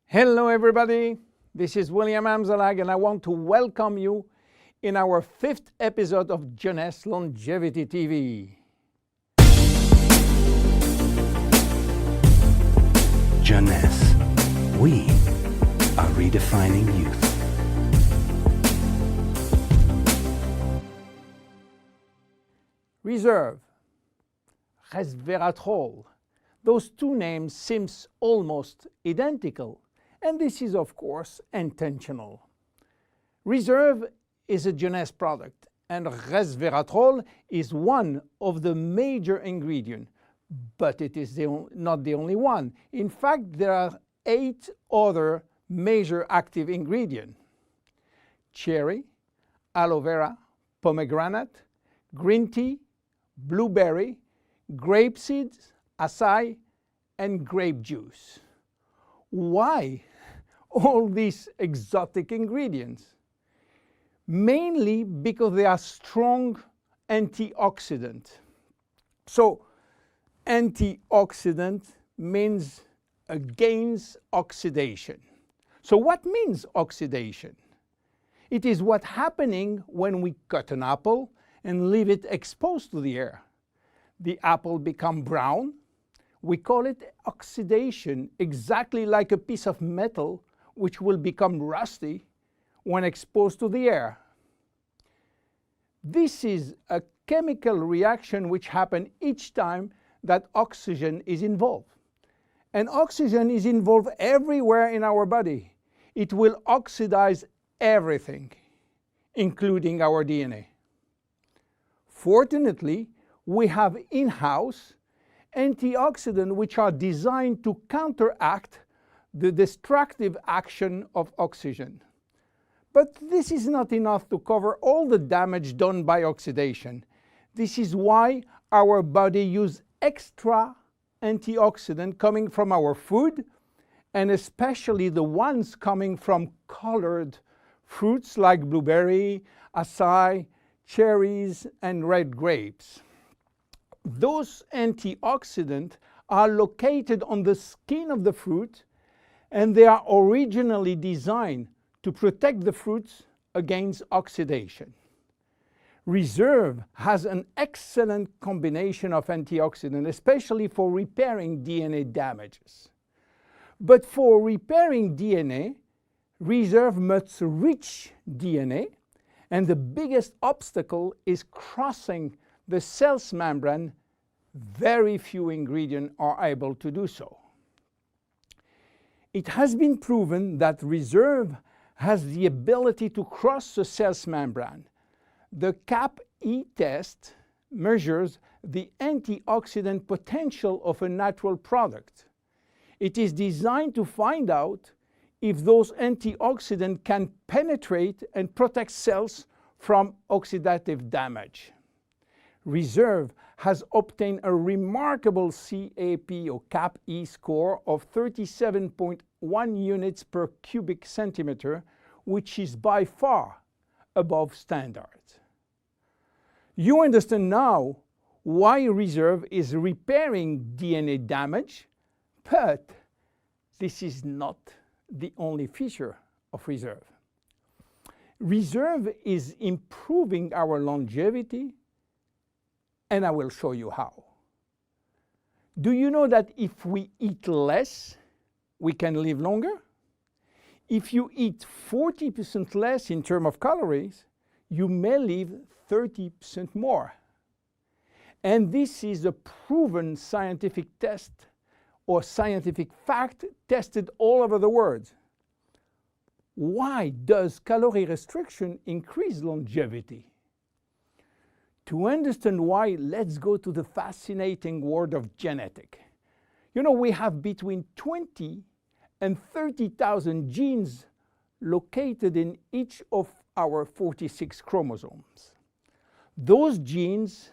Hello everybody, this is William Amzalag and I want to welcome you in our 5th episode of Jeunesse Longevity TV. Jeunesse, we are redefining youth. Reserve, resveratrol, those two names seem almost identical, and this is of course intentional. Reserve is a Jeunesse product, and resveratrol is one of the major ingredients, but it is not the only one. In fact, there are 8 other major active ingredients: cherry, aloe vera, pomegranate, green tea, blueberry, grape seeds, acai, and grape juice. Why all these exotic ingredients? Mainly because they are strong antioxidants. So antioxidant means against oxidation. So what means oxidation? It is what's happening when we cut an apple and leave it exposed to the air. The apple becomes brown. We call it oxidation, exactly like a piece of metal which will become rusty when exposed to the air. This is a chemical reaction which happens each time that oxygen is involved. And oxygen is involved everywhere in our body. It will oxidize everything, including our DNA. Fortunately, we have in-house antioxidants which are designed to counteract the destructive action of oxygen. But this is not enough to cover all the damage done by oxidation. This is why our body uses extra antioxidants coming from our food, and especially the ones coming from colored fruits like blueberry, acai, cherries, and red grapes. Those antioxidants are located on the skin of the fruit, and they are originally designed to protect the fruits against oxidation. Reserve has an excellent combination of antioxidants, especially for repairing DNA damages. But for repairing DNA, Reserve must reach DNA, and the biggest obstacle is crossing the cell's membrane. Very few ingredients are able to do so. It has been proven that Reserve has the ability to cross the cell's membrane. The CAP-E test measures the antioxidant potential of a natural product. It is designed to find out if those antioxidants can penetrate and protect cells from oxidative damage. Reserve has obtained a remarkable CAP or CAP-E score of 37.1 units per cubic centimeter, which is by far above standards. You understand now why Reserve is repairing DNA damage, but this is not the only feature of Reserve. Reserve is improving our longevity, and I will show you how. Do you know that if we eat less, we can live longer? If you eat 40% less in terms of calories, you may live 30% more. And this is a proven scientific test or scientific fact tested all over the world. Why does calorie restriction increase longevity? To understand why, let's go to the fascinating world of genetics. You know, we have between 20 and 30,000 genes located in each of our 46 chromosomes. Those genes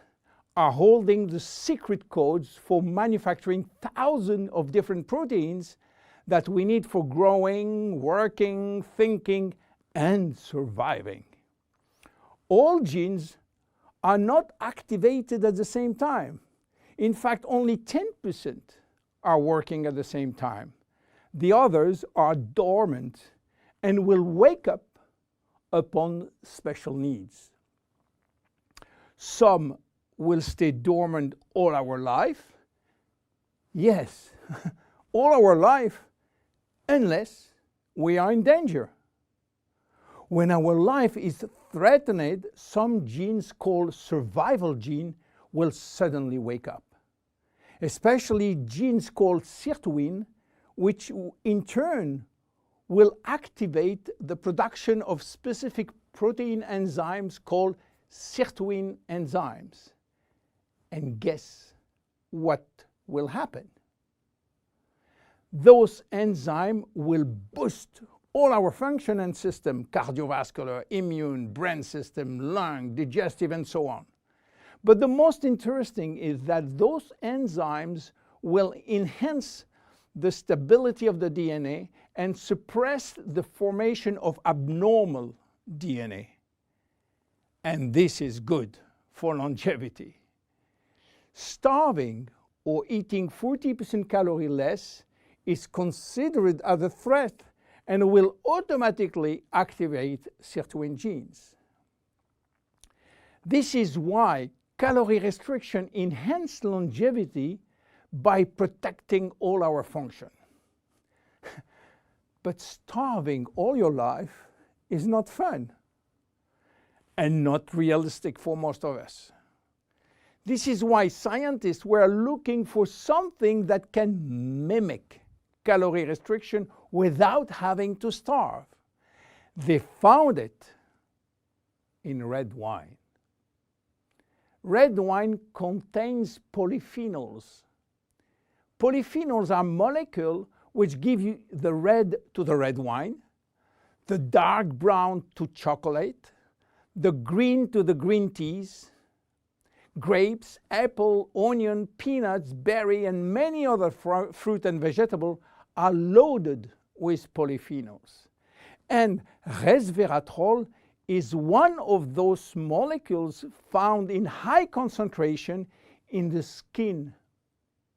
are holding the secret codes for manufacturing thousands of different proteins that we need for growing, working, thinking, and surviving. All genes are not activated at the same time. In fact, only 10% are working at the same time. The others are dormant and will wake up upon special needs. Some will stay dormant all our life. Yes, all our life, unless we are in danger. When our life is threatened, some genes called survival gene will suddenly wake up. Especially genes called sirtuin, which in turn will activate the production of specific protein enzymes called sirtuin enzymes. And guess what will happen? Those enzymes will boost all our function and system, cardiovascular, immune, brain system, lung, digestive, and so on. But the most interesting is that those enzymes will enhance the stability of the DNA and suppress the formation of abnormal DNA. And this is good for longevity. Starving or eating 40% calorie less is considered as a threat and will automatically activate sirtuin genes. This is why calorie restriction enhances longevity by protecting all our function. But starving all your life is not fun and not realistic for most of us. This is why scientists were looking for something that can mimic calorie restriction without having to starve. They found it in red wine. Red wine contains polyphenols. Polyphenols are molecules which give you the red to the red wine, the dark brown to chocolate, the green to the green teas. Grapes, apple, onion, peanuts, berry, and many other fruit and vegetables are loaded with polyphenols. And resveratrol is one of those molecules found in high concentration in the skin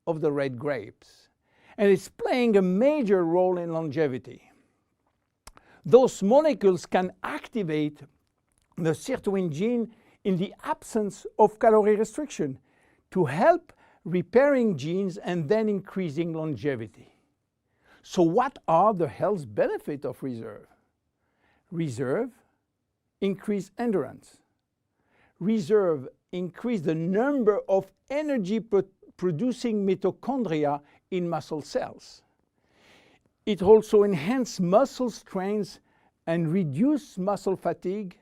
of the red grapes. And it's playing a major role in longevity. Those molecules can activate the sirtuin gene in the absence of calorie restriction to help repairing genes and then increasing longevity. So what are the health benefits of reserve? Reserve increase endurance. Reserve increase the number of energy producing mitochondria in muscle cells. It also enhances muscle strength and reduces muscle fatigue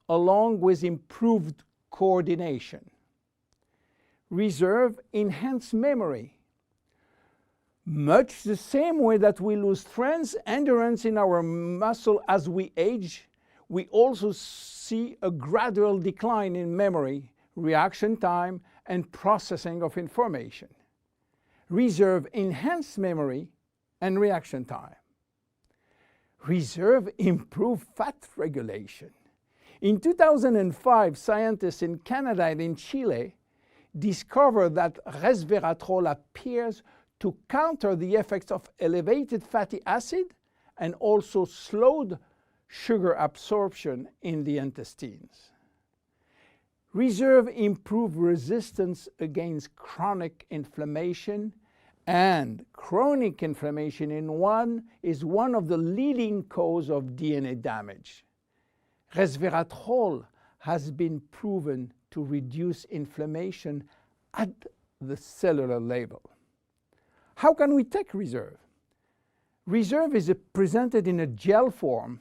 along with improved coordination. Reserve enhances memory. Much the same way that we lose strength, endurance in our muscle as we age, we also see a gradual decline in memory, reaction time, and processing of information. Reserve enhances memory and reaction time. Reserve improves fat regulation. In 2005, scientists in Canada and in Chile discovered that resveratrol appears to counter the effects of elevated fatty acid and also slowed sugar absorption in the intestines. Reserve improves resistance against chronic inflammation, and chronic inflammation is one of the leading causes of DNA damage. Resveratrol has been proven to reduce inflammation at the cellular level. How can we take reserve? Reserve is presented in a gel form,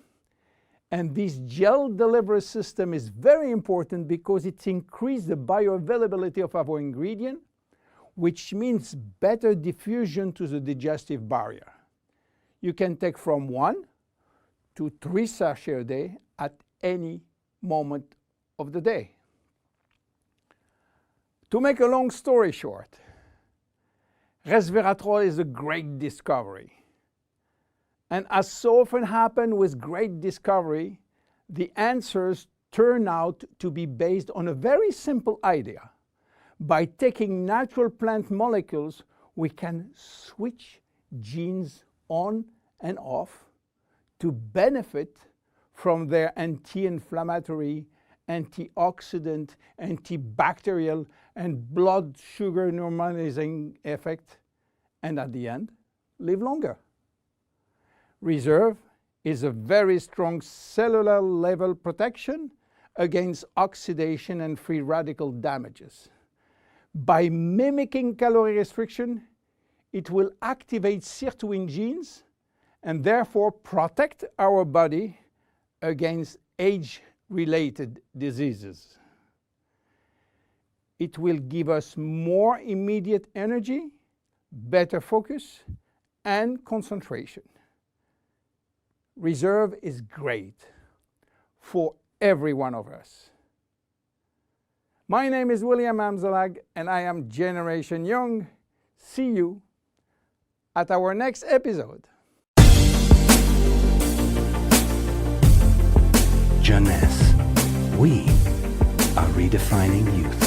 and this gel delivery system is very important because it increases the bioavailability of our ingredient, which means better diffusion to the digestive barrier. You can take from 1 to 3 sachets a day at any moment of the day. To make a long story short, resveratrol is a great discovery. And as so often happens with great discovery, the answers turn out to be based on a very simple idea. By taking natural plant molecules, we can switch genes on and off to benefit from their anti-inflammatory, antioxidant, antibacterial, and blood sugar normalizing effect, and at the end, live longer. Reserve is a very strong cellular level protection against oxidation and free radical damages. By mimicking calorie restriction, it will activate sirtuin genes and therefore protect our body against age-related diseases. It will give us more immediate energy, better focus, and concentration. Reserve is great for every one of us. My name is William Amzalag, and I am Generation Young. See you at our next episode. Jeunesse. We are redefining youth.